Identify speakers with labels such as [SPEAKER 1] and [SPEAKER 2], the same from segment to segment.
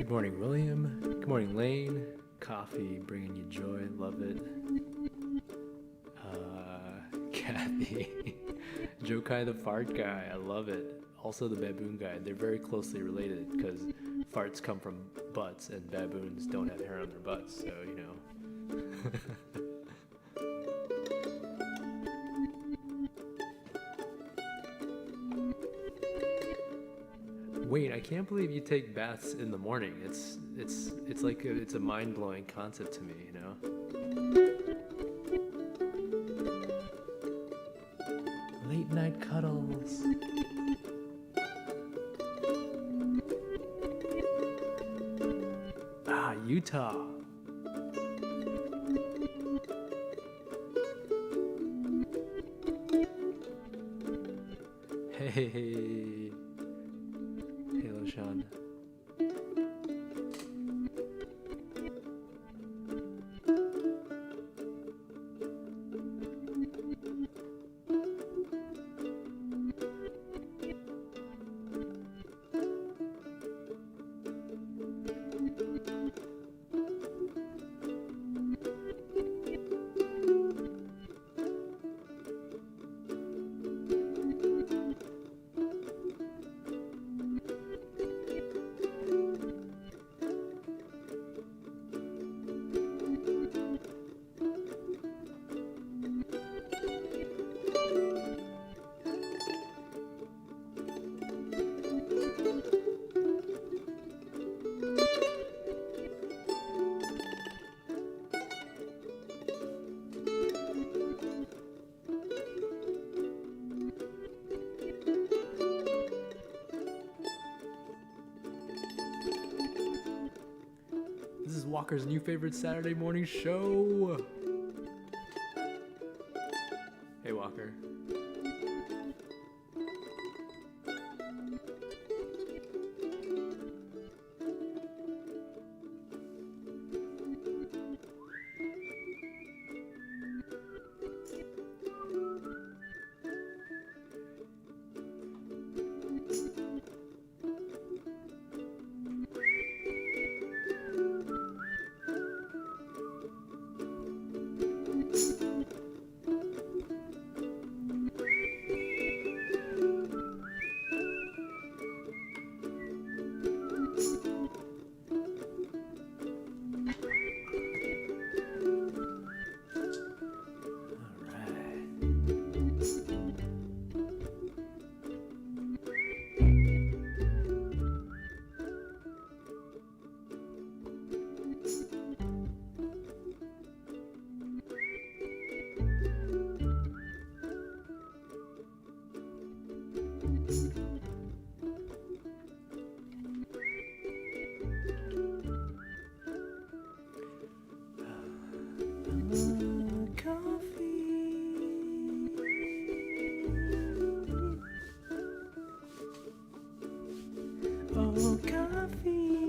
[SPEAKER 1] Good morning, William. Good morning, Lane. Coffee bringing you joy. Love it. Kathy. Jokai the fart guy, I love it. Also the baboon guy, they're very closely related because farts come from butts and baboons don't have hair on their butts, so you know. Wait, I can't believe you take baths in the morning. It's like it's a mind-blowing concept to me, you know? Late night cuddles. Ah, Utah. Hey. Hello, Sean. This is Walker's new favorite Saturday morning show. Hey, Walker. Oh, coffee. Oh, coffee.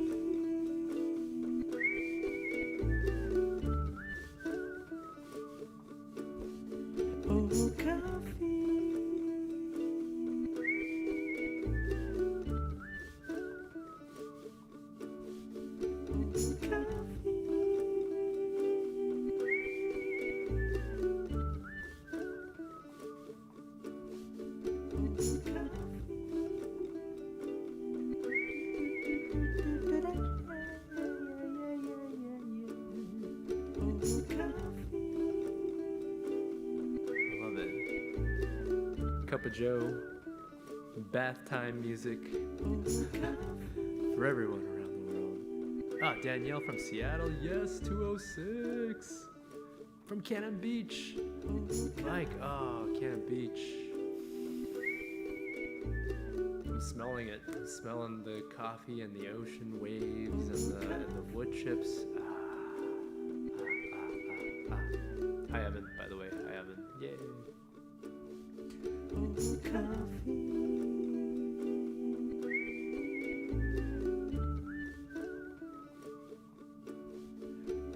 [SPEAKER 1] Love it. Cup of Joe, bath time music for everyone around the world. Ah, Danielle from Seattle, yes, 206. From Cannon Beach, Mike, oh, Cannon Beach. I'm smelling it. I'm smelling the coffee and the ocean waves and the wood chips. Hi, Evan, by the way. Hi, Evan. Yay. Oh, coffee.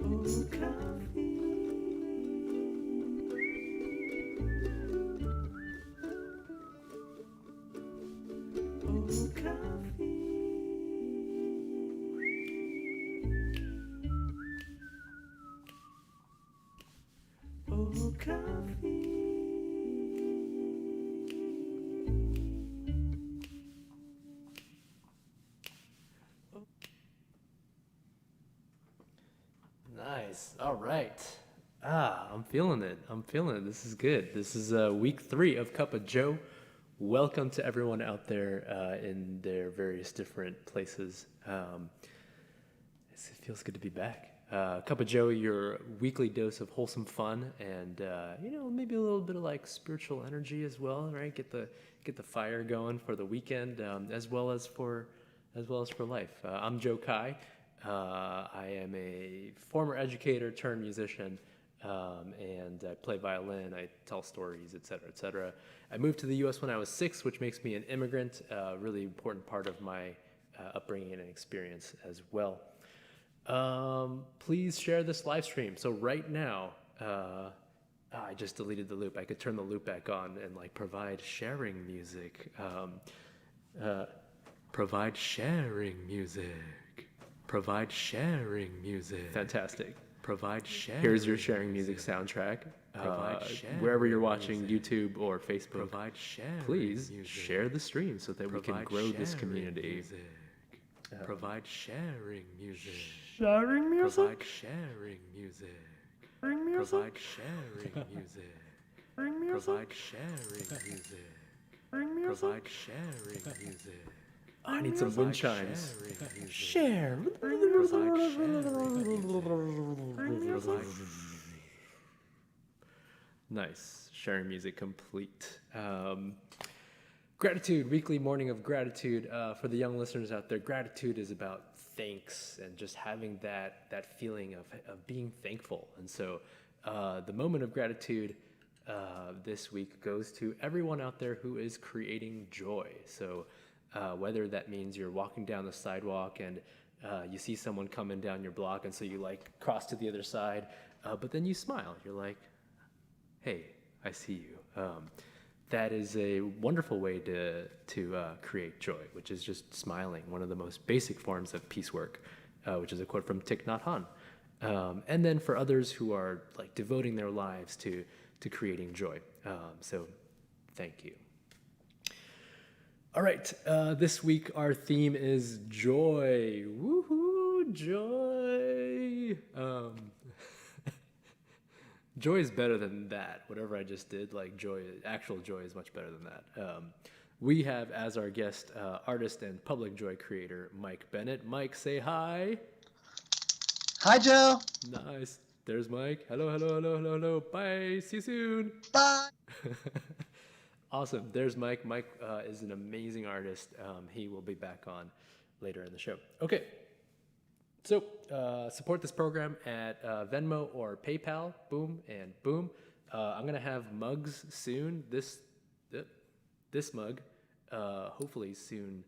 [SPEAKER 1] Oh, coffee. Oh, coffee. Oh, coffee. All right. I'm feeling it. This is good. This is week 3 of Cup of Joe. Welcome to everyone out there in their various different places. It feels good to be back. Cup of Joe, your weekly dose of wholesome fun and maybe a little bit of like spiritual energy as well, right? Get the fire going for the weekend, as well as for life. I'm Joe Kai. I am a former educator turned musician, and I play violin, I tell stories, etc., etc. I moved to the U.S. when I was 6, which makes me an immigrant, a really important part of my upbringing and experience as well. Please share this live stream. So right now, I just deleted the loop. I could turn the loop back on and like provide sharing music. Provide sharing music. Provide sharing music. Fantastic. Provide sharing. Here's your sharing music soundtrack. Wherever you're watching, YouTube or Facebook, please share the stream so that we can grow this community. Provide sharing music. Sharing music? Provide sharing music. Sharing music? Provide sharing music. Sharing music? Provide sharing music. Sharing music? Provide sharing music. I need some wind chimes. Share. Nice. Sharing music complete. Gratitude, weekly morning of gratitude. For the young listeners out there, gratitude is about thanks and just having that feeling of being thankful. And so the moment of gratitude this week goes to everyone out there who is creating joy. So whether that means you're walking down the sidewalk and you see someone coming down your block, and so you like cross to the other side, but then you smile. You're like, hey, I see you. That is a wonderful way to create joy, which is just smiling, one of the most basic forms of peace work, which is a quote from Thich Nhat Hanh. And then for others who are like devoting their lives to creating joy. So thank you. All right, this week our theme is joy. Woohoo, joy. Joy is better than that. Whatever I just did, like joy, actual joy is much better than that. We have as our guest artist and public joy creator, Mike Bennett. Mike, say hi.
[SPEAKER 2] Hi, Joe.
[SPEAKER 1] Nice. There's Mike. Hello. Bye. See you soon.
[SPEAKER 2] Bye.
[SPEAKER 1] Awesome. There's Mike. Mike is an amazing artist. He will be back on later in the show. Okay. So support this program at Venmo or PayPal. Boom and boom. I'm gonna have mugs soon. This mug, hopefully soon.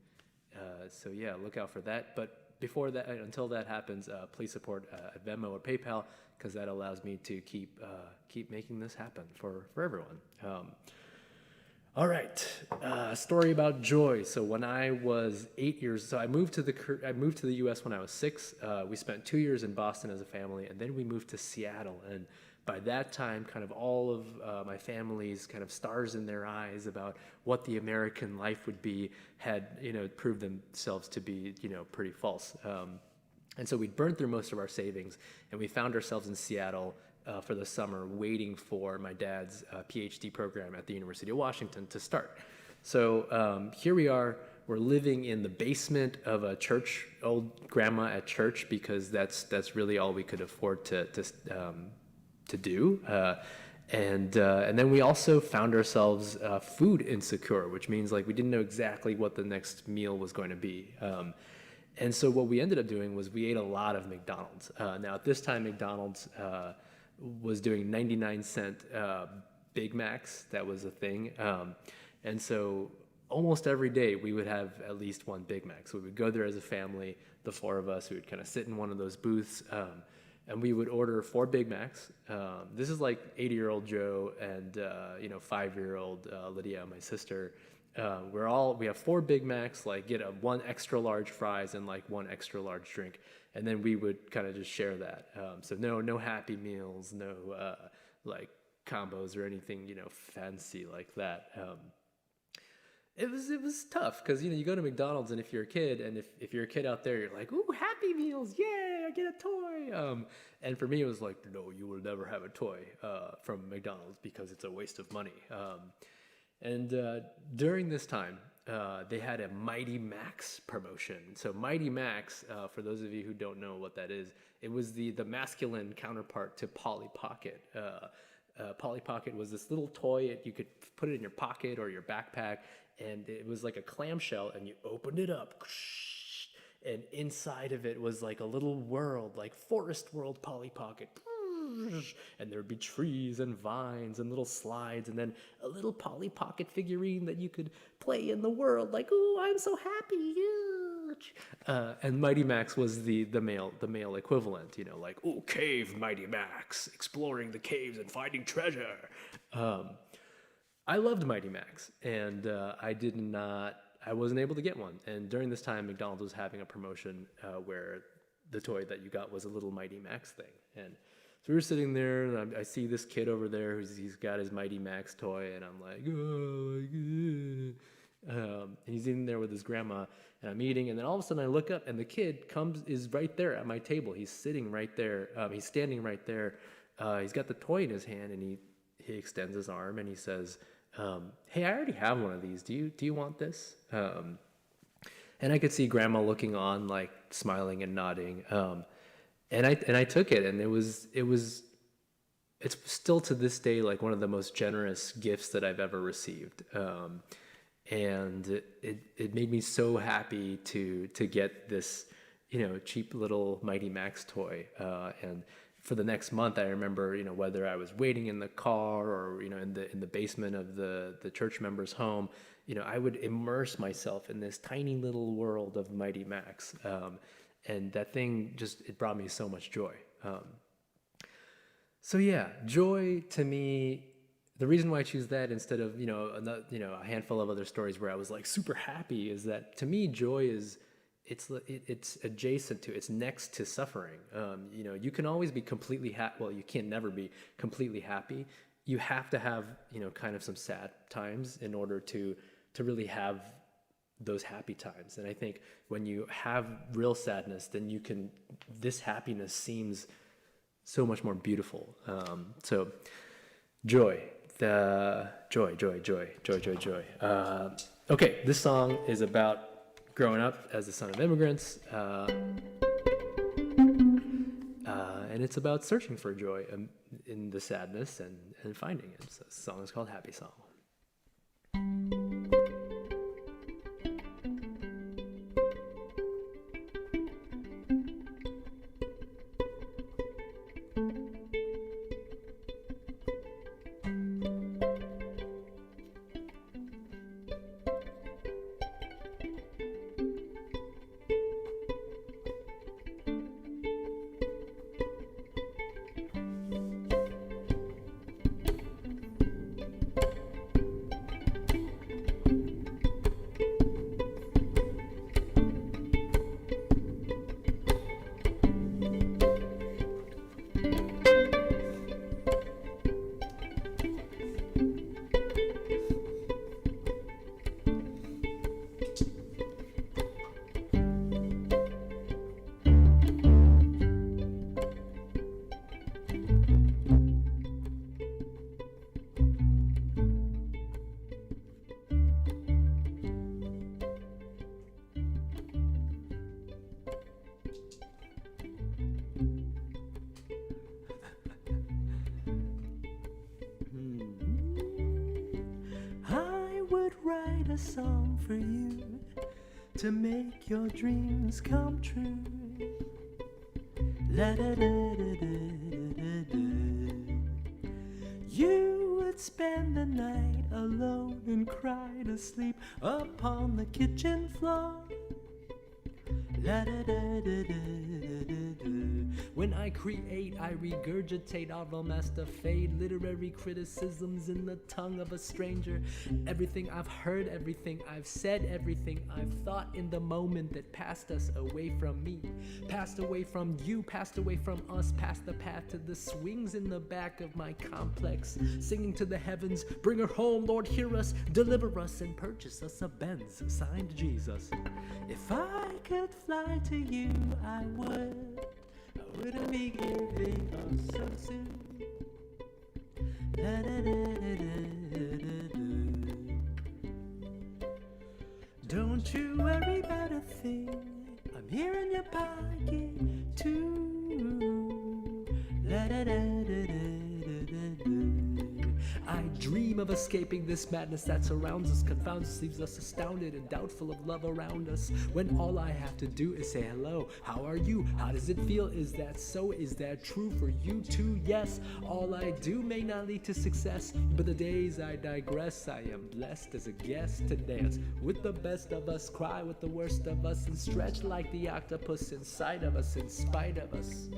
[SPEAKER 1] So yeah, look out for that. But before that, until that happens, please support at Venmo or PayPal, because that allows me to keep making this happen for everyone. All right, story about joy. So when I was 8 years, so I moved to the U.S. when I was 6. We spent 2 years in Boston as a family, and then we moved to Seattle. And by that time, kind of all of my family's kind of stars in their eyes about what the American life would be had proved themselves to be pretty false. And so we'd burned through most of our savings, and we found ourselves in Seattle for the summer, waiting for my dad's PhD program at the University of Washington to start. So here we are. We're living in the basement of a church, old grandma at church, because that's really all we could afford to do. And then we also found ourselves food insecure, which means like we didn't know exactly what the next meal was going to be. And so what we ended up doing was we ate a lot of McDonald's. Now at this time, McDonald's was doing 99-cent Big Macs. That was a thing. And so almost every day we would have at least one Big Mac. So we would go there as a family, the 4 of us. We would kind of sit in one of those booths, and we would order 4 Big Macs. This is like 80-year-old Joe and 5-year-old Lydia, my sister. We have 4 Big Macs, like get 1 extra large fries and like 1 extra large drink. And then we would kind of just share that. So no Happy Meals, no like combos or anything, fancy like that. It was tough because you go to McDonald's, and if you're a kid, and if you're a kid out there, you're like, ooh, Happy Meals, yeah, I get a toy. And for me, it was like, no, you will never have a toy from McDonald's because it's a waste of money. And during this time, they had a Mighty Max promotion. So Mighty Max, for those of you who don't know what that is, it was the masculine counterpart to Polly Pocket. Polly Pocket was this little toy. You could put it in your pocket or your backpack, and it was like a clamshell, and you opened it up, and inside of it was like a little world, like Forest World Polly Pocket. And there would be trees and vines and little slides, and then a little Polly Pocket figurine that you could play in the world, like, ooh, I'm so happy. And Mighty Max was the male equivalent, like, ooh, cave Mighty Max, exploring the caves and finding treasure. I loved Mighty Max, and I wasn't able to get one. And during this time, McDonald's was having a promotion where the toy that you got was a little Mighty Max thing. And so we were sitting there, and I see this kid over there he's got his Mighty Max toy, and I'm like, oh, and he's in there with his grandma, and I'm eating, and then all of a sudden I look up, and the kid is right there at my table. He's sitting right there. He's standing right there. He's got the toy in his hand, and he extends his arm, and he says, hey, I already have one of these. Do you want this? And I could see grandma looking on, like smiling and nodding. And I took it, and it's still to this day like one of the most generous gifts that I've ever received. And it made me so happy to get this, cheap little Mighty Max toy. And for the next month, I remember, whether I was waiting in the car or, in the basement of the church member's home, I would immerse myself in this tiny little world of Mighty Max. And that thing it brought me so much joy. So yeah, joy to me, the reason why I choose that instead of, a handful of other stories where I was like super happy is that to me, joy is, it's adjacent to, it's next to suffering. You can always be completely happy. Well, you can never be completely happy. You have to have, kind of some sad times in order to really have those happy times. And I think when you have real sadness, then this happiness seems so much more beautiful. So joy, joy. Okay, this song is about growing up as the son of immigrants, and it's about searching for joy in the sadness and finding it. So the song is called Happy Song. A song for you to make your dreams come true. La da da da da da da. You would spend the night alone and cry to sleep upon the kitchen floor. La da da da da da When I create, I regurgitate all the master fade, literary criticisms in the tongue of a stranger. Everything I've heard, everything I've said, everything I've thought in the moment that passed us away from me, passed away from you, passed away from us, past the path to the swings in the back of my complex, singing to the heavens, bring her home, Lord, hear us, deliver us, and purchase us a Benz, signed Jesus. If I could fly to you, I wouldn't be giving up so soon. Don't you worry about a thing, I'm here in your pocket too. I dream of escaping this madness that surrounds us, confounds us, leaves us astounded and doubtful of love around us. When all I have to do is say hello, how are you? How does it feel? Is that so? Is that true for you too? Yes, all I do may not lead to success, but the days I digress, I am blessed as a guest to dance with the best of us, cry with the worst of us, and stretch like the octopus inside of us, in spite of us.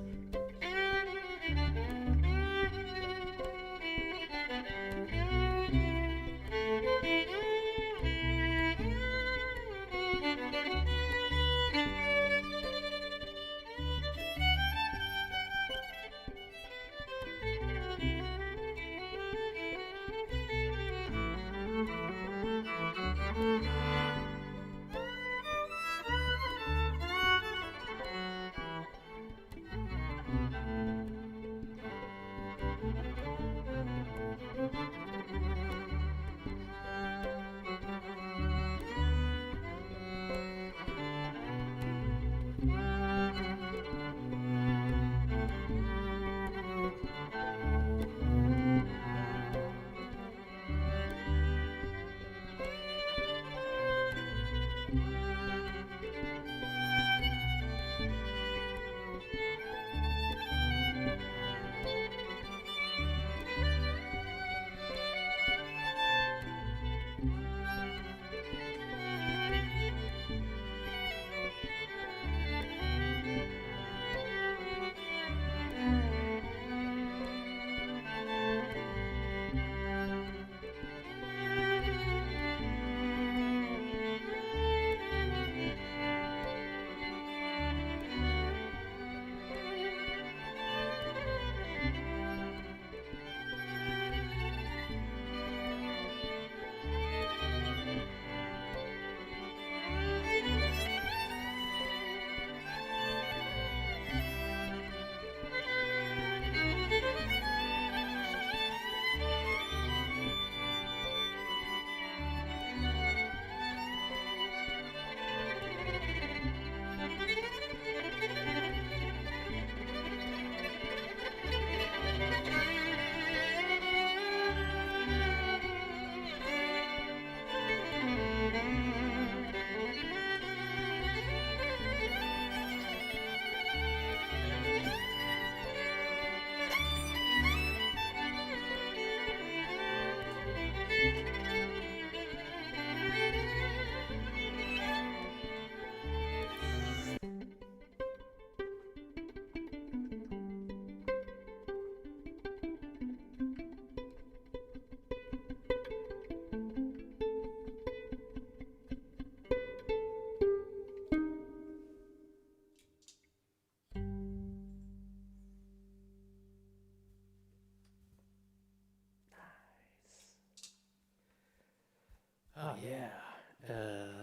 [SPEAKER 1] Oh yeah.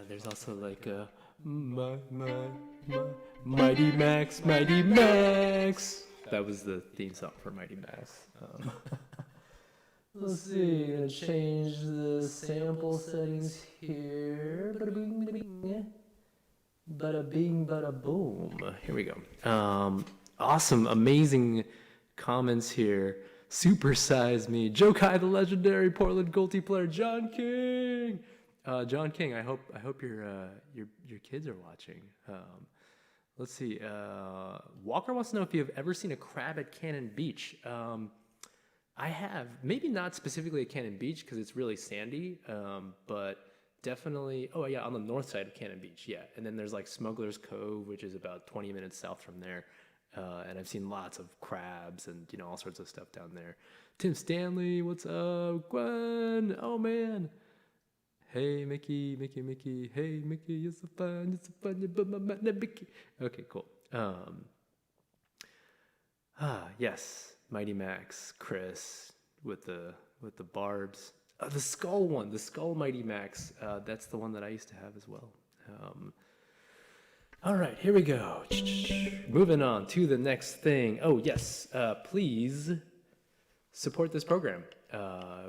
[SPEAKER 1] There's also like Mighty Max, Mighty Max. That was the theme song for Mighty Max. Let's see, gonna change the sample settings here. Bada bing, bada bing. Bada bing, bada boom. Here we go. Awesome, amazing comments here. Supersize me. Joe Kai, the legendary Portland Goldie player, John King. John King, I hope your kids are watching. Let's see. Walker wants to know if you have ever seen a crab at Cannon Beach. I have, maybe not specifically at Cannon Beach because it's really sandy, but definitely, oh yeah, on the north side of Cannon Beach, yeah. And then there's like Smuggler's Cove, which is about 20 minutes south from there. And I've seen lots of crabs and all sorts of stuff down there. Tim Stanley, what's up? Gwen, oh man. Hey Mickey, Mickey. Hey Mickey, you're so fun, you put my mind in Mickey. Okay, cool. Yes, Mighty Max, Chris with the barbs. The skull one, the skull Mighty Max. That's the one that I used to have as well. All right, here we go. Moving on to the next thing. Oh yes, please support this program.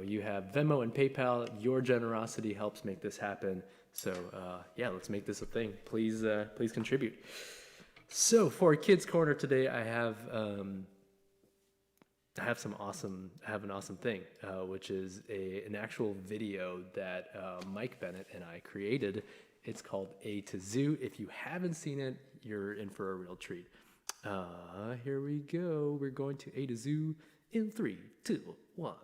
[SPEAKER 1] You have Venmo and PayPal. Your generosity helps make this happen. So yeah, let's make this a thing. Please contribute. So for Kids Corner today, I have an awesome thing, which is an actual video that Mike Bennett and I created. It's called A to Zoo. If you haven't seen it, you're in for a real treat. Here we go. We're going to A to Zoo in 3, 2, 1.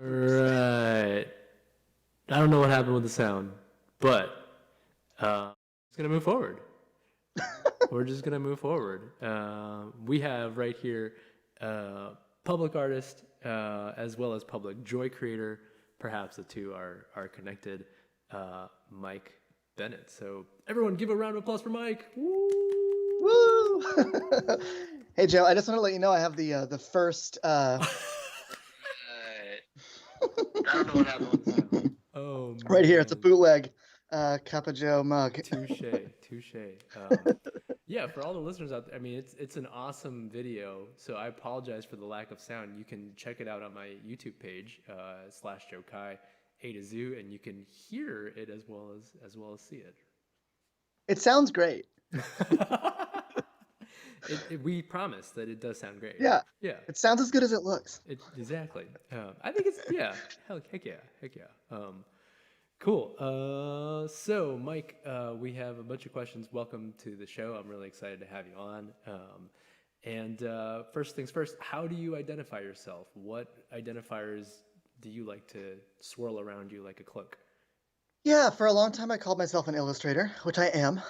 [SPEAKER 1] Right. I don't know what happened with the sound, but it's gonna move forward. We're just gonna move forward. We have right here public artist as well as public joy creator. Perhaps the two are connected. Mike Bennett. So everyone, give a round of applause for Mike. Woo!
[SPEAKER 2] Woo! Hey Joe, I just want to let you know I have the first.
[SPEAKER 1] I don't know what happened with that. Oh,
[SPEAKER 2] right here. It's a
[SPEAKER 1] man.
[SPEAKER 2] bootleg Kappa Joe mug.
[SPEAKER 1] Touche. Yeah, for all the listeners out there, I mean, it's an awesome video. So I apologize for the lack of sound. You can check it out on my YouTube page /Joe Kai A to Zoo, and you can hear it as well as see it.
[SPEAKER 2] It sounds great.
[SPEAKER 1] We promise that it does sound great.
[SPEAKER 2] Yeah.
[SPEAKER 1] Yeah.
[SPEAKER 2] It sounds as good as it looks.
[SPEAKER 1] Exactly. I think it's heck yeah. Cool. So Mike, we have a bunch of questions. Welcome to the show. I'm really excited to have you on. And first things first, how do you identify yourself? What identifiers do you like to swirl around you like a cloak?
[SPEAKER 2] Yeah, for a long time I called myself an illustrator, which I am.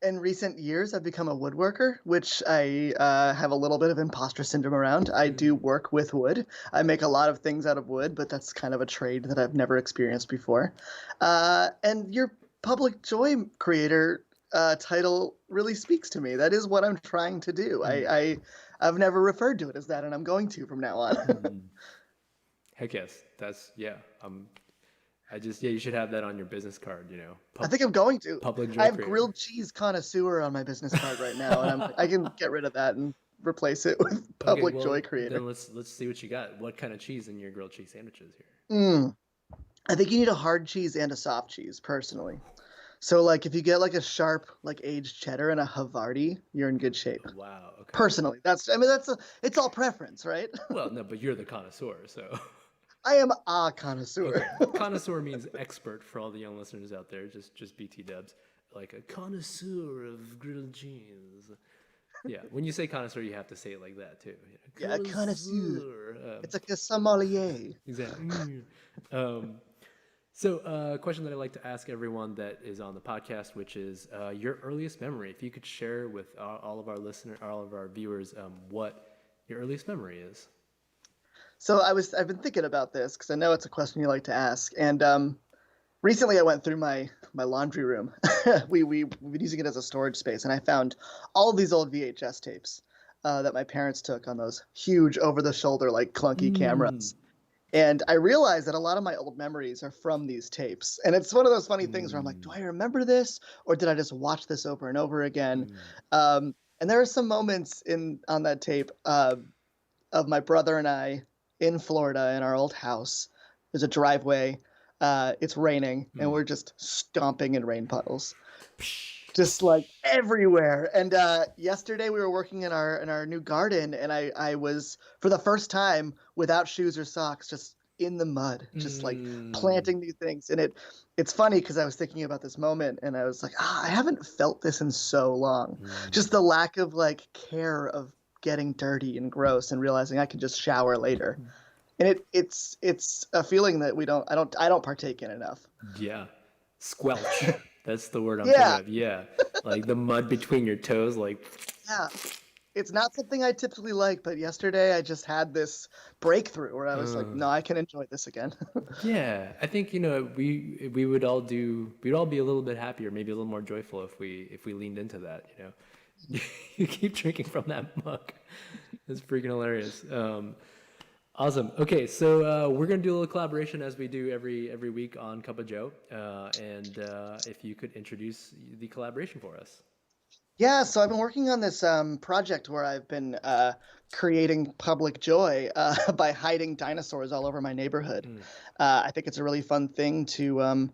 [SPEAKER 2] In recent years, I've become a woodworker, which I have a little bit of imposter syndrome around. I do work with wood. I make a lot of things out of wood, but that's kind of a trade that I've never experienced before. And your public joy creator title really speaks to me. That is what I'm trying to do. I've never referred to it as that, and I'm going to from now on.
[SPEAKER 1] Heck yes, you should have that on your business card,
[SPEAKER 2] I think I'm going to.
[SPEAKER 1] Public joy
[SPEAKER 2] I have
[SPEAKER 1] creator.
[SPEAKER 2] grilled cheese connoisseur on my business card right now, and I can get rid of that and replace it with public joy creator.
[SPEAKER 1] Then let's see what you got. What kind of cheese in your grilled cheese sandwiches here?
[SPEAKER 2] I think you need a hard cheese and a soft cheese, personally. So like if you get like a sharp like aged cheddar and a Havarti, you're in good shape.
[SPEAKER 1] Oh, wow. Okay.
[SPEAKER 2] Personally, it's all preference, right?
[SPEAKER 1] Well, no, but you're the connoisseur, so.
[SPEAKER 2] I am a connoisseur.
[SPEAKER 1] Okay, connoisseur means expert for all the young listeners out there. Just BT dubs, like a connoisseur of grilled cheese. Yeah, when you say connoisseur, you have to say it like that too.
[SPEAKER 2] Yeah, a connoisseur.
[SPEAKER 1] Connoisseur.
[SPEAKER 2] It's like a sommelier.
[SPEAKER 1] Exactly. So, question that I like to ask everyone that is on the podcast, which is your earliest memory. If you could share with all of our all of our viewers, what your earliest memory is.
[SPEAKER 2] So I've been thinking about this because I know it's a question you like to ask, and recently I went through my laundry room. We've been using it as a storage space, and I found all of these old VHS tapes that my parents took on those huge over-the-shoulder like clunky cameras. And I realized that a lot of my old memories are from these tapes. And it's one of those funny things where I'm like, do I remember this, or did I just watch this over and over again? And there are some moments on that tape of my brother and I in Florida in our old house. There's a driveway. It's raining, and we're just stomping in rain puddles, just like everywhere. And yesterday we were working in our new garden, and I was for the first time without shoes or socks, just in the mud, just like planting new things. And it's funny because I was thinking about this moment, and I was like, I haven't felt this in so long. Just the lack of like care of getting dirty and gross, and realizing I can just shower later. And it's a feeling that I don't partake in enough.
[SPEAKER 1] Yeah, squelch. That's the word I'm
[SPEAKER 2] Yeah.
[SPEAKER 1] thinking of. Yeah, like the mud between your toes, like.
[SPEAKER 2] Yeah, it's not something I typically like, but yesterday I just had this breakthrough where I was like, no, I can enjoy this again.
[SPEAKER 1] Yeah, I think we would all we'd all be a little bit happier, maybe a little more joyful if we leaned into that. You keep drinking from that mug. It's freaking hilarious. Awesome. Okay, so we're gonna do a little collaboration as we do every week on Cup of Joe, and if you could introduce the collaboration for us.
[SPEAKER 2] Yeah, so I've been working on this project where I've been creating public joy by hiding dinosaurs all over my neighborhood. I think it's a really fun thing to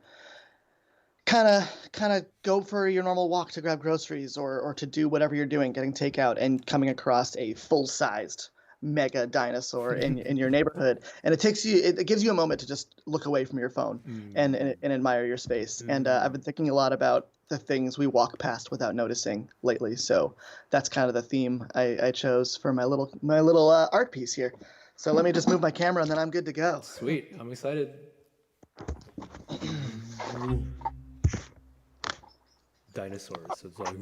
[SPEAKER 2] kind of go for your normal walk to grab groceries or to do whatever you're doing, getting takeout and coming across a full-sized mega dinosaur in your neighborhood. And it gives you a moment to just look away from your phone and admire your space. And I've been thinking a lot about the things we walk past without noticing lately. So that's kind of the theme I chose for my little art piece here. So let me just move my camera and then I'm good to go.
[SPEAKER 1] Sweet. I'm excited. Dinosaurs. So it's like.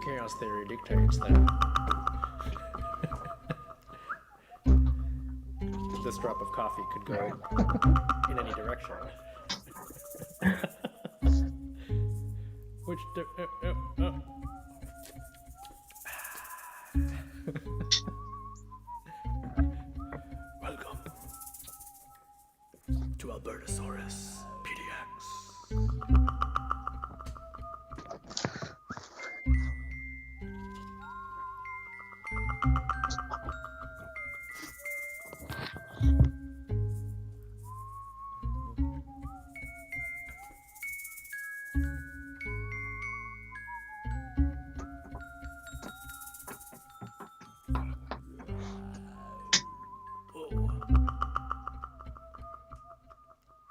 [SPEAKER 1] Chaos theory dictates that this drop of coffee could go in any direction. Which Welcome to Albertosaurus PDX.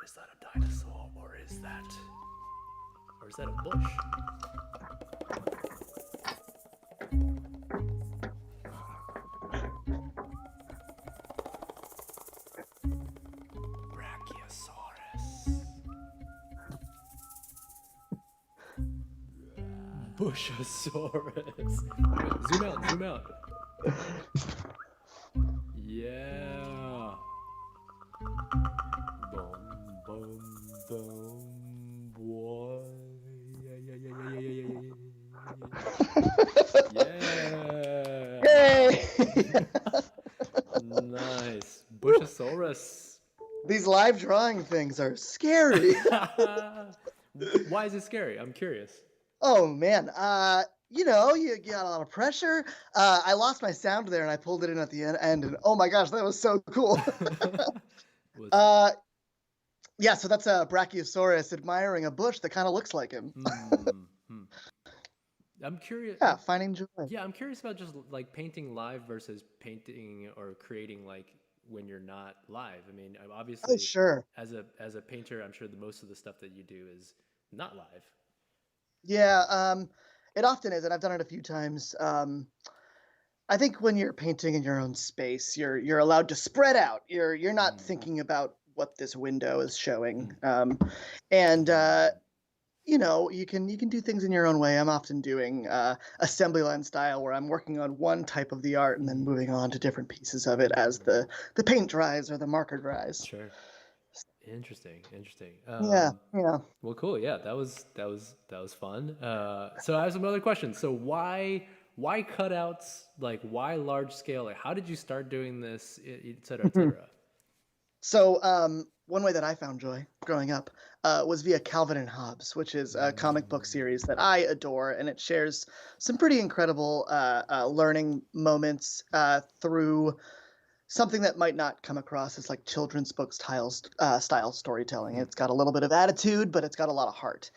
[SPEAKER 1] Is that a dinosaur, or is that a bush? Brachiosaurus. Bushosaurus. Zoom out. Yeah. Boom, boy. Yeah.
[SPEAKER 2] Yay!
[SPEAKER 1] Nice. Bushosaurus.
[SPEAKER 2] These live drawing things are scary.
[SPEAKER 1] Why is it scary? I'm curious.
[SPEAKER 2] Oh man, you got a lot of pressure. I lost my sound there, and I pulled it in at the end, and oh my gosh, that was so cool. Yeah, so that's a Brachiosaurus admiring a bush that kind of looks like him.
[SPEAKER 1] I'm curious.
[SPEAKER 2] Yeah, finding joy.
[SPEAKER 1] Yeah, I'm curious about just like painting live versus painting or creating like when you're not live. I mean, obviously,
[SPEAKER 2] sure.
[SPEAKER 1] As a painter, I'm sure most of the stuff that you do is not live.
[SPEAKER 2] Yeah, it often is, and I've done it a few times. I think when you're painting in your own space, you're allowed to spread out. You're not thinking about what this window is showing, and you can do things in your own way. I'm often doing assembly line style, where I'm working on one type of the art and then moving on to different pieces of it as the paint dries or the marker dries.
[SPEAKER 1] Sure. Interesting.
[SPEAKER 2] Yeah.
[SPEAKER 1] Well, cool. Yeah, that was fun. So I have some other questions. So why cutouts? Like, why large scale? Like, how did you start doing this, et cetera, et cetera?
[SPEAKER 2] So one way that I found joy growing up was via Calvin and Hobbes, which is a comic book series that I adore, and it shares some pretty incredible learning moments through something that might not come across as like children's book style storytelling.
[SPEAKER 1] Hmm.
[SPEAKER 2] It's got a little bit of attitude, but it's got a lot of heart.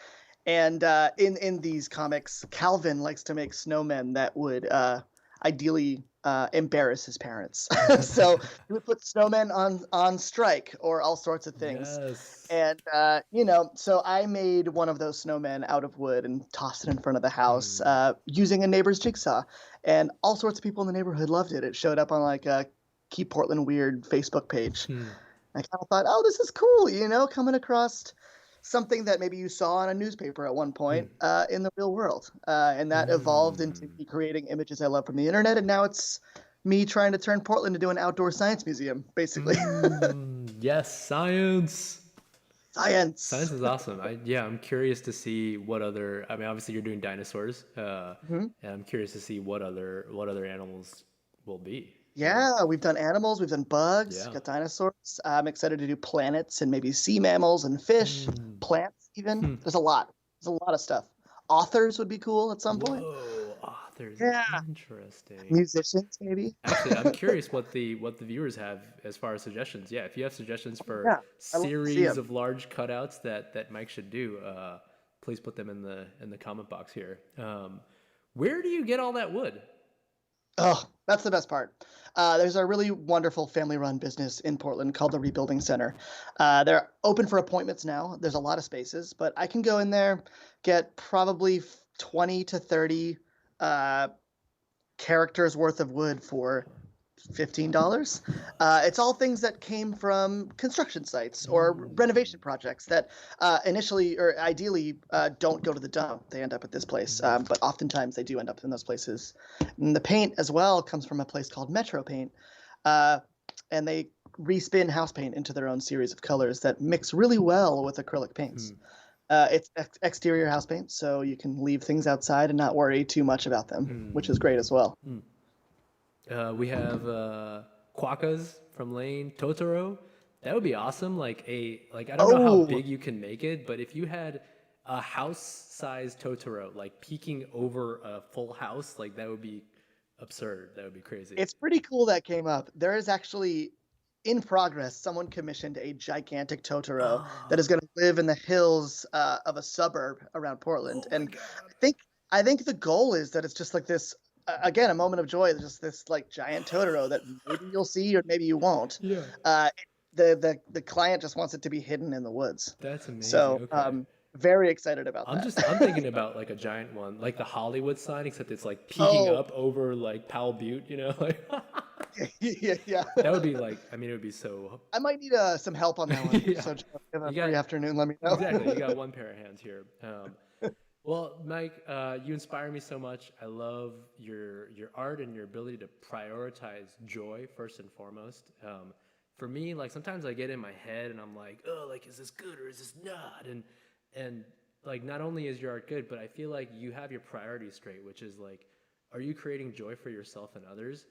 [SPEAKER 2] And in these comics, Calvin likes to make snowmen that would ideally embarrass his parents. So he would put snowmen on strike or all sorts of things.
[SPEAKER 1] Yes.
[SPEAKER 2] And so I made one of those snowmen out of wood and tossed it in front of the house
[SPEAKER 1] Hmm.
[SPEAKER 2] using a neighbor's jigsaw. And all sorts of people in the neighborhood loved it. It showed up on like a Keep Portland Weird Facebook page.
[SPEAKER 1] Hmm.
[SPEAKER 2] I kind of thought, oh, this is cool, coming across something that maybe you saw on a newspaper at one
[SPEAKER 1] Hmm.
[SPEAKER 2] point in the real world. And that evolved into
[SPEAKER 1] Hmm.
[SPEAKER 2] me creating images I love from the internet. And now it's me trying to turn Portland into an outdoor science museum, basically.
[SPEAKER 1] Yes, science. Science
[SPEAKER 2] Science.
[SPEAKER 1] is awesome. I'm curious to see what other. I mean, obviously you're doing dinosaurs,
[SPEAKER 2] Mhm.
[SPEAKER 1] and I'm curious to see what other animals will be.
[SPEAKER 2] Yeah, we've done animals, we've done bugs,
[SPEAKER 1] Yeah.
[SPEAKER 2] got dinosaurs. I'm excited to do planets and maybe sea mammals and fish,
[SPEAKER 1] Hmm.
[SPEAKER 2] plants even.
[SPEAKER 1] Hmm.
[SPEAKER 2] There's a lot. There's a lot of stuff. Authors would be cool at some point.
[SPEAKER 1] Whoa, authors.
[SPEAKER 2] Yeah.
[SPEAKER 1] Interesting.
[SPEAKER 2] Musicians, maybe.
[SPEAKER 1] Actually, I'm curious what the viewers have as far as suggestions. Yeah, if you have suggestions for
[SPEAKER 2] Yeah, I love to see
[SPEAKER 1] series
[SPEAKER 2] them.
[SPEAKER 1] of large cutouts that Mike should do, please put them in the comment box here. Where do you get all that wood?
[SPEAKER 2] Oh, that's the best part. There's a really wonderful family-run business in Portland called the Rebuilding Center. They're open for appointments now. There's a lot of spaces, but I can go in there, get probably 20 to 30 uh, characters worth of wood for $15. It's all things that came from construction sites or renovation projects that initially or ideally don't go to the dump. They end up at this place, but oftentimes they do end up in those places. And the paint as well comes from a place called Metro Paint, uh, and they respin house paint into their own series of colors that mix really well with acrylic paints.
[SPEAKER 1] Hmm.
[SPEAKER 2] It's exterior house paint, so you can leave things outside and not worry too much about them, which is
[SPEAKER 1] Hmm.
[SPEAKER 2] great as well.
[SPEAKER 1] Hmm. We have quokkas from Lane Totoro. That would be awesome. Like I don't know how
[SPEAKER 2] Oh,
[SPEAKER 1] big you can make it, but if you had a house-sized Totoro like peeking over a full house, like that would be absurd. That would be crazy.
[SPEAKER 2] it's pretty cool that came up. There is actually in progress, someone commissioned a gigantic Totoro that is
[SPEAKER 1] Oh,
[SPEAKER 2] going to live in the hills of a suburb around Portland.
[SPEAKER 1] oh my
[SPEAKER 2] And
[SPEAKER 1] God.
[SPEAKER 2] I think I think the goal is that it's just like this again, a moment of joy, just this like giant Totoro that maybe you'll see or maybe you won't.
[SPEAKER 1] Yeah,
[SPEAKER 2] Uh, the client just wants it to be hidden in the woods.
[SPEAKER 1] that's amazing.
[SPEAKER 2] So,
[SPEAKER 1] Okay.
[SPEAKER 2] very excited about
[SPEAKER 1] I'm thinking
[SPEAKER 2] that.
[SPEAKER 1] about like a giant one, like the Hollywood sign, except it's like peeking
[SPEAKER 2] Oh,
[SPEAKER 1] up over like Powell Butte, Like
[SPEAKER 2] yeah, yeah.
[SPEAKER 1] that would be like, I mean, it would be so.
[SPEAKER 2] I might need some help on that one.
[SPEAKER 1] Yeah,
[SPEAKER 2] So, if you have a
[SPEAKER 1] you
[SPEAKER 2] free
[SPEAKER 1] got
[SPEAKER 2] afternoon, let me know.
[SPEAKER 1] exactly. You got one pair of hands here. Well, Mike, you inspire me so much. I love your art and your ability to prioritize joy first and foremost. For me, like sometimes I get in my head and I'm like, oh, like is this good or is this not? And like not only is your art good, but I feel like you have your priorities straight, which is like, are you creating joy for yourself and others?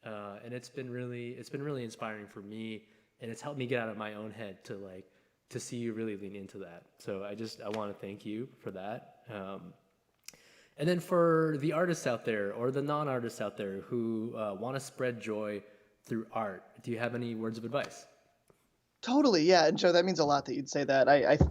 [SPEAKER 1] And it's been really inspiring for me, and it's helped me get out of my own head to see you really lean into that. So I want to thank you for that. And then for the artists out there or the non-artists out there who want to spread joy through art, do you have any words of advice?
[SPEAKER 2] Totally, yeah, and Joe, that means a lot that you'd say that.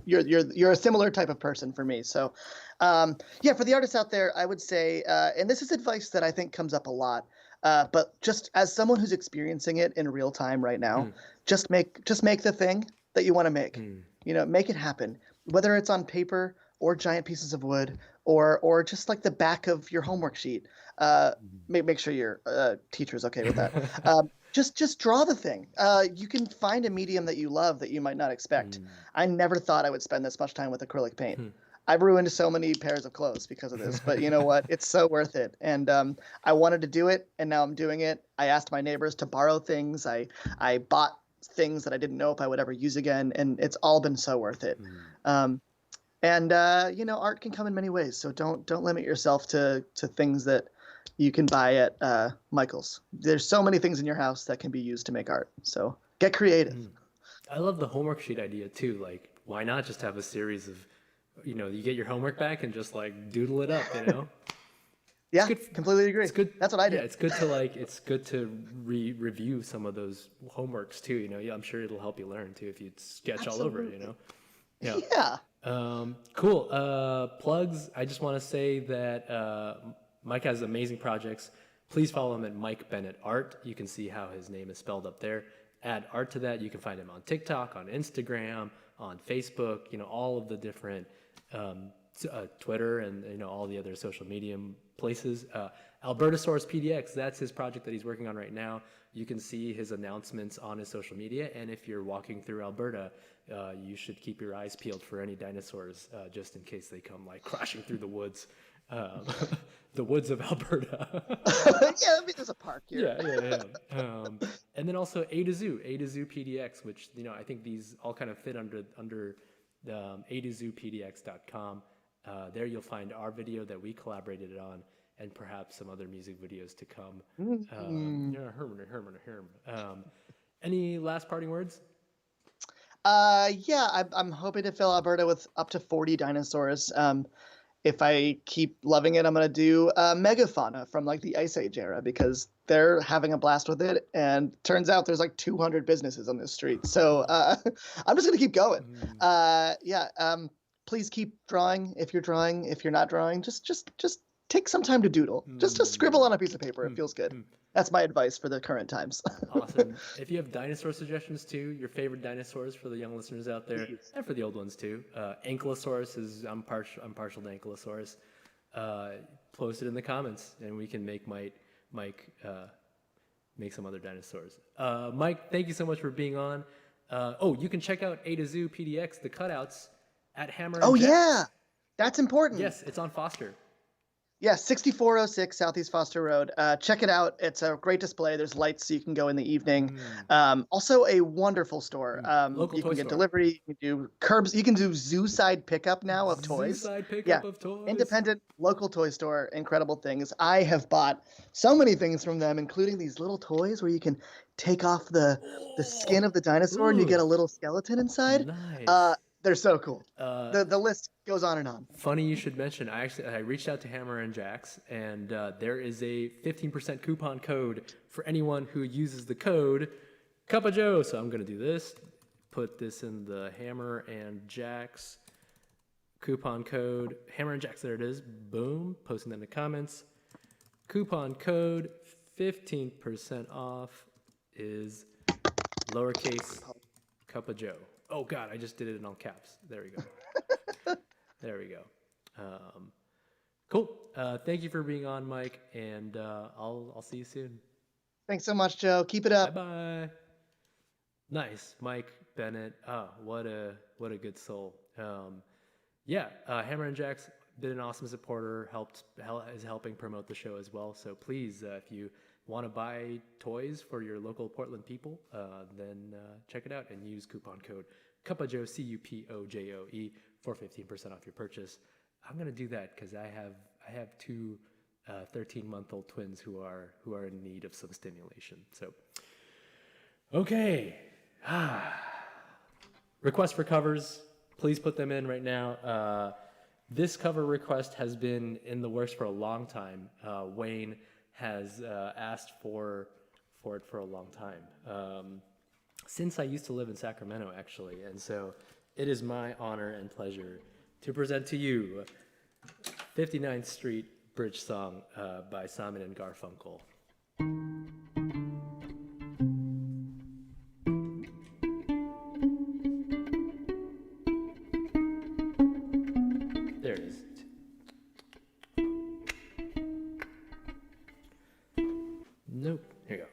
[SPEAKER 2] You're a similar type of person for me. So, yeah, for the artists out there, I would say, and this is advice that I think comes up a lot, but just as someone who's experiencing it in real time right now,
[SPEAKER 1] Hmm.
[SPEAKER 2] just make the thing that you want to make.
[SPEAKER 1] Hmm.
[SPEAKER 2] Make it happen, whether it's on paper or giant pieces of wood or just like the back of your homework sheet. Make sure your teacher's okay with that. Just draw the thing. You can find a medium that you love that you might not expect.
[SPEAKER 1] Hmm.
[SPEAKER 2] I never thought I would spend this much time with acrylic paint.
[SPEAKER 1] Hmm.
[SPEAKER 2] I've ruined so many pairs of clothes because of this, but you know what? It's so worth it. And I wanted to do it, and now I'm doing it. I asked my neighbors to borrow things. I bought things that I didn't know if I would ever use again, and it's all been so worth it.
[SPEAKER 1] Hmm.
[SPEAKER 2] Um, and art can come in many ways, so don't limit yourself to things that you can buy at Michael's. There's so many things in your house that can be used to make art. So get creative.
[SPEAKER 1] Hmm. I love the homework sheet idea too. Like, why not just have a series of, you get your homework back and just like doodle it up, It's
[SPEAKER 2] Yeah,
[SPEAKER 1] good.
[SPEAKER 2] completely agree.
[SPEAKER 1] It's good.
[SPEAKER 2] That's what I
[SPEAKER 1] Yeah,
[SPEAKER 2] do.
[SPEAKER 1] it's good to review some of those homeworks too. Yeah, I'm sure it'll help you learn too if you sketch all over it.
[SPEAKER 2] Absolutely.
[SPEAKER 1] Yeah.
[SPEAKER 2] Yeah.
[SPEAKER 1] Cool. Plugs. I just want to say that Mike has amazing projects. Please follow him at Mike Bennett Art. You can see how his name is spelled up there. Add art to that. You can find him on TikTok, on Instagram, on Facebook. All of the different Twitter and all the other social media places. Albertosaurus PDX. That's his project that he's working on right now. You can see his announcements on his social media. And if you're walking through Alberta, you should keep your eyes peeled for any dinosaurs, just in case they come like crashing through the woods, the woods of Alberta.
[SPEAKER 2] Yeah, I mean, there's a park here.
[SPEAKER 1] Yeah. And then also A to Zoo PDX, which I think these all kind of fit under A to Zoo PDX.com. There you'll find our video that we collaborated on, and perhaps some other music videos to come. Any last parting words?
[SPEAKER 2] Yeah, I'm hoping to fill Alberta with up to 40 dinosaurs. If I keep loving it, I'm gonna do megafauna from like the Ice Age era because they're having a blast with it. And turns out there's like 200 businesses on this street, so I'm just gonna keep going. Please keep drawing. If you're drawing, if you're not drawing, just take some time to doodle. Just scribble on a piece of paper. It feels good. That's my advice for the current times.
[SPEAKER 1] Awesome. If you have dinosaur suggestions too, your favorite dinosaurs for the young listeners out there, and for the old ones too. Ankylosaurus is I'm partial to Ankylosaurus. Post it in the comments, and we can make Mike make some other dinosaurs. Mike, thank you so much for being on. You can check out A to Zoo PDX, the cutouts at Hammer.
[SPEAKER 2] Oh
[SPEAKER 1] and Jacks.
[SPEAKER 2] yeah, that's important.
[SPEAKER 1] Yes, it's on Foster.
[SPEAKER 2] Yeah, 6406 Southeast Foster Road. Check it out. It's a great display. There's lights so you can go in the evening. Also a wonderful store.
[SPEAKER 1] Local
[SPEAKER 2] you
[SPEAKER 1] toy
[SPEAKER 2] can get
[SPEAKER 1] store.
[SPEAKER 2] delivery. You can do curbs. You can do zoo-side pickup now of toys.
[SPEAKER 1] Zoo-side pickup of toys.
[SPEAKER 2] Independent local toy store. Incredible things. I have bought so many things from them, including these little toys where you can take off the skin of the dinosaur and you get a little skeleton inside.
[SPEAKER 1] Nice.
[SPEAKER 2] They're so cool. The list goes on and on.
[SPEAKER 1] Funny you should mention. I reached out to Hammer and Jacks, and there is a 15% coupon code for anyone who uses the code Cup of Joe. So I'm gonna do this. Put this in the Hammer and Jacks coupon code. Hammer and Jacks. There it is. Boom. Posting that in the comments. Coupon code 15% off is lowercase Cup of Joe. Oh God, I just did it in all caps. There we go. There we go. Cool. Thank you for being on, Mike, and I'll see you soon.
[SPEAKER 2] Thanks so much, Joe. Keep it up.
[SPEAKER 1] Bye-bye. Nice, Mike Bennett. What a good soul. Hammer and Jacks been an awesome supporter. Is helping promote the show as well. So please, if you want to buy toys for your local Portland people, then check it out and use coupon code CUPOJOE, CUPOJOE, for 15% off your purchase. I'm gonna do that because I have two 13-month-old twins who are in need of some stimulation. So, okay, request for covers. Please put them in right now. This cover request has been in the works for a long time. Wayne has asked for it for a long time, since I used to live in Sacramento, actually. And so it is my honor and pleasure to present to you 59th Street Bridge Song by Simon and Garfunkel. There it is. Nope. Here you go.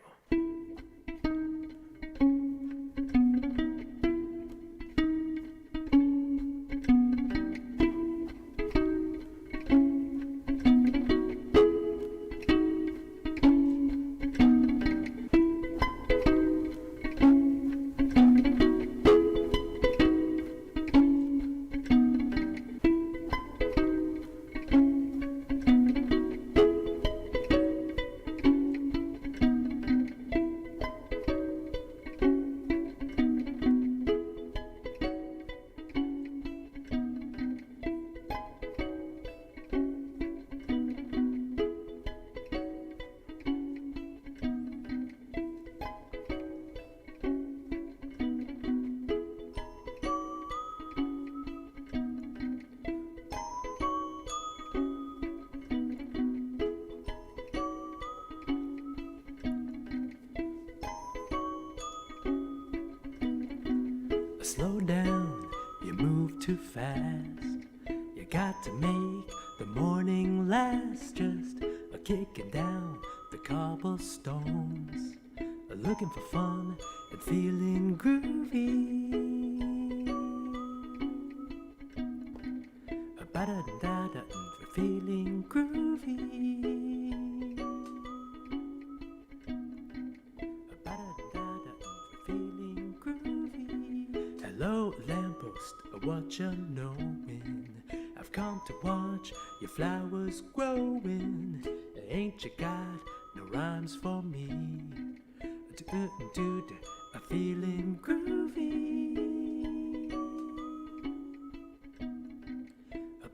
[SPEAKER 1] slow down, you move too fast. You got to make the morning last. Just a kicking down the cobblestones, looking for fun and feeling groovy. Ba-da-da-da, feeling groovy. Ba-da-da-da, feeling groovy. Hello, lamppost, what you knowin'? I've come to watch your flowers growing. Ain't you got no rhymes for me? Dude, I'm feeling groovy.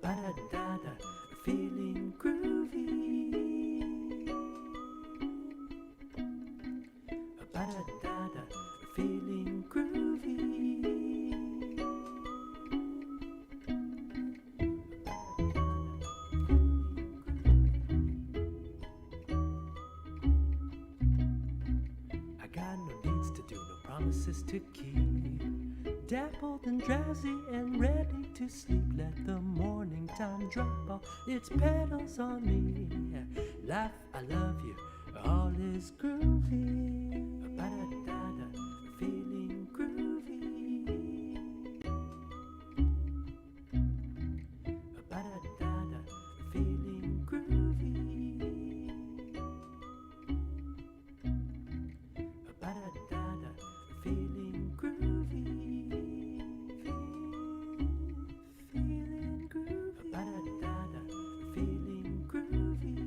[SPEAKER 1] Ba-da-da-da, feeling groovy. Ba-da-da-da, feeling groovy. I got no needs to do, no promises to keep. Dappled and drowsy and ready to sleep. Let the morning time drop all its petals on me. Life, I love you, all is groovy. Ba-da-da-da, feeling groovy. Ba-da-da-da, feeling groovy. Ba-da-da-da, feeling groovy. Feeling groovy. Ba-da-da-da, feeling groovy.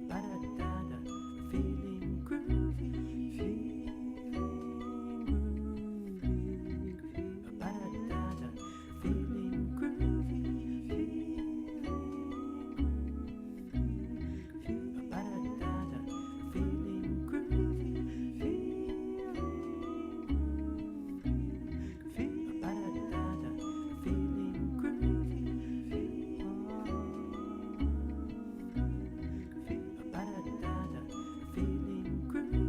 [SPEAKER 1] Ba-da-da-da, feeling groovy. Ba-da-da-da, feeling groovy. Ba-da-da-da, feeling groovy. Ba-da-da-da, feeling groovy. Ba-da-da-da, feeling groovy. Ba-da-da-da, feeling groovy.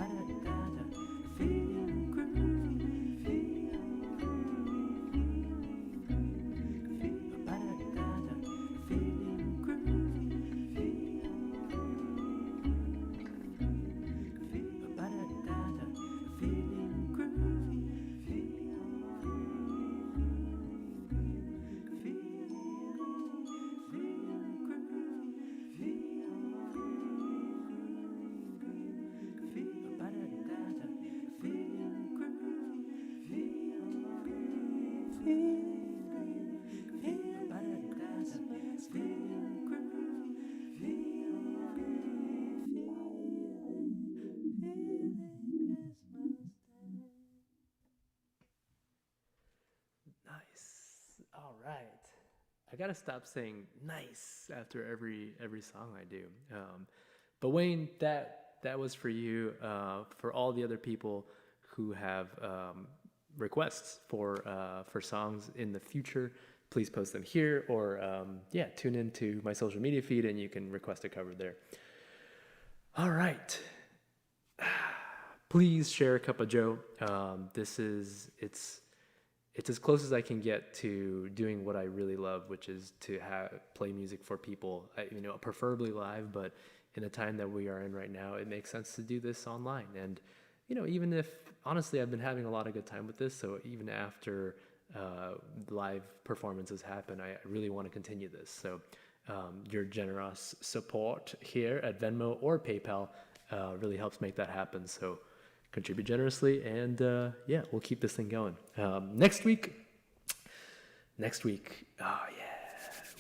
[SPEAKER 1] Ba-da-da-da, feeling groovy. Ba-da-da-da, feeling groovy. Ba-da-da-da, feeling groovy. Nice. All right. I gotta stop saying nice after every song I do. But Wayne, that was for you. For all the other people who have requests for songs in the future, please post them here or yeah, tune into my social media feed and you can request a cover there. All right. Please share a cup of Joe. It's as close as I can get to doing what I really love, which is to play music for people. Preferably live, but in the time that we are in right now, it makes sense to do this online. And even if honestly, I've been having a lot of good time with this, so even after live performances happen, I really want to continue this. So your generous support here at Venmo or PayPal really helps make that happen. So contribute generously, and yeah, we'll keep this thing going. Next week, oh yeah,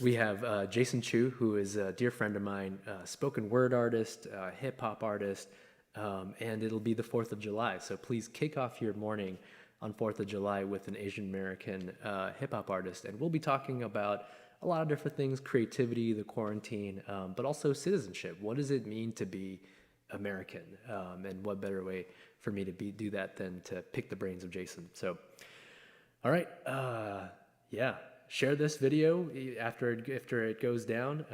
[SPEAKER 1] we have Jason Chu, who is a dear friend of mine, spoken word artist, hip hop artist, and it'll be the 4th of July. So please kick off your morning on 4th of July with an Asian American hip hop artist, and we'll be talking about a lot of different things: creativity, the quarantine, but also citizenship. What does it mean to be American. And what better way for me to do that than to pick the brains of Jason. So, all right. Yeah. Share this video after it goes down.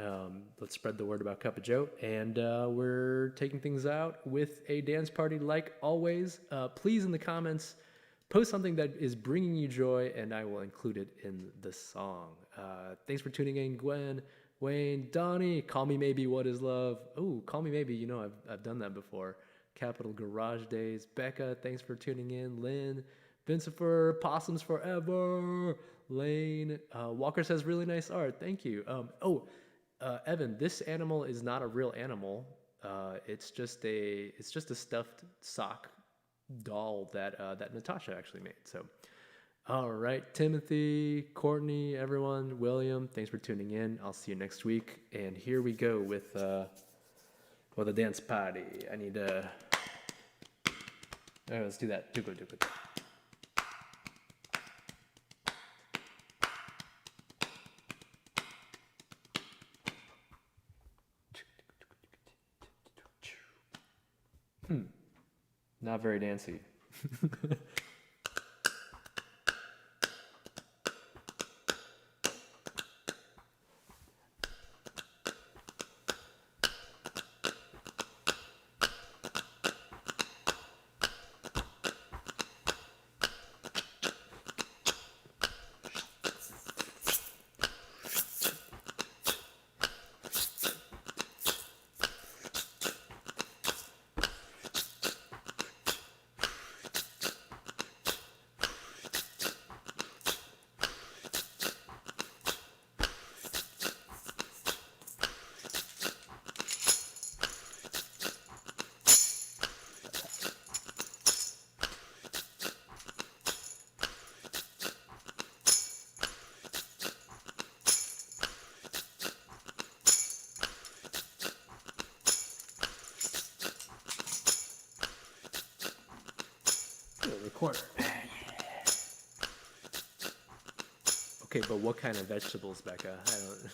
[SPEAKER 1] Let's spread the word about Cup of Joe. And we're taking things out with a dance party like always. Please, in the comments, post something that is bringing you joy, and I will include it in the song. Thanks for tuning in, Gwen, Wayne, Donnie. Call Me Maybe, What Is Love? Oh, Call Me Maybe. You know, I've done that before. Capital Garage Days. Becca, thanks for tuning in. Lynn, Vincifer, Possums Forever. Lane, Walker says really nice art. Thank you. Evan, this animal is not a real animal. It's just a stuffed sock doll that Natasha actually made. So, all right, Timothy, Courtney, everyone, William, thanks for tuning in. I'll see you next week. And here we go with the dance party. I need to. Let's do that. Do good. Not very dancey. Recorder. Okay, but what kind of vegetables, Becca? I don't.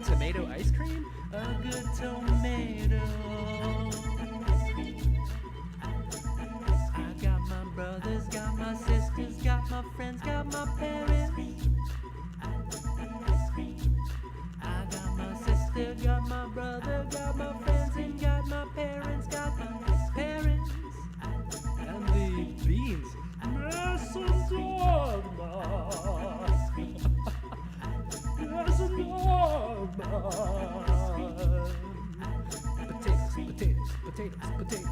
[SPEAKER 1] Tomato ice cream? A good tomato. I got my brothers, got my sisters, got my friends, got my parents. I got my sister, got my brother, got my friends, and got my parents.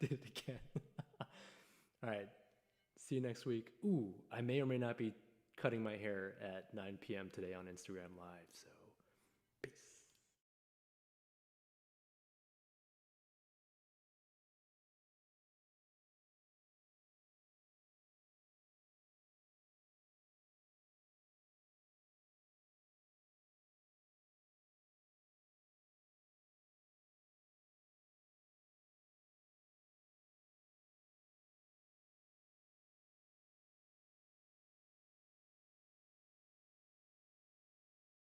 [SPEAKER 1] Did it again. All right. See you next week. Ooh, I may or may not be cutting my hair at 9 p.m. today on Instagram Live. So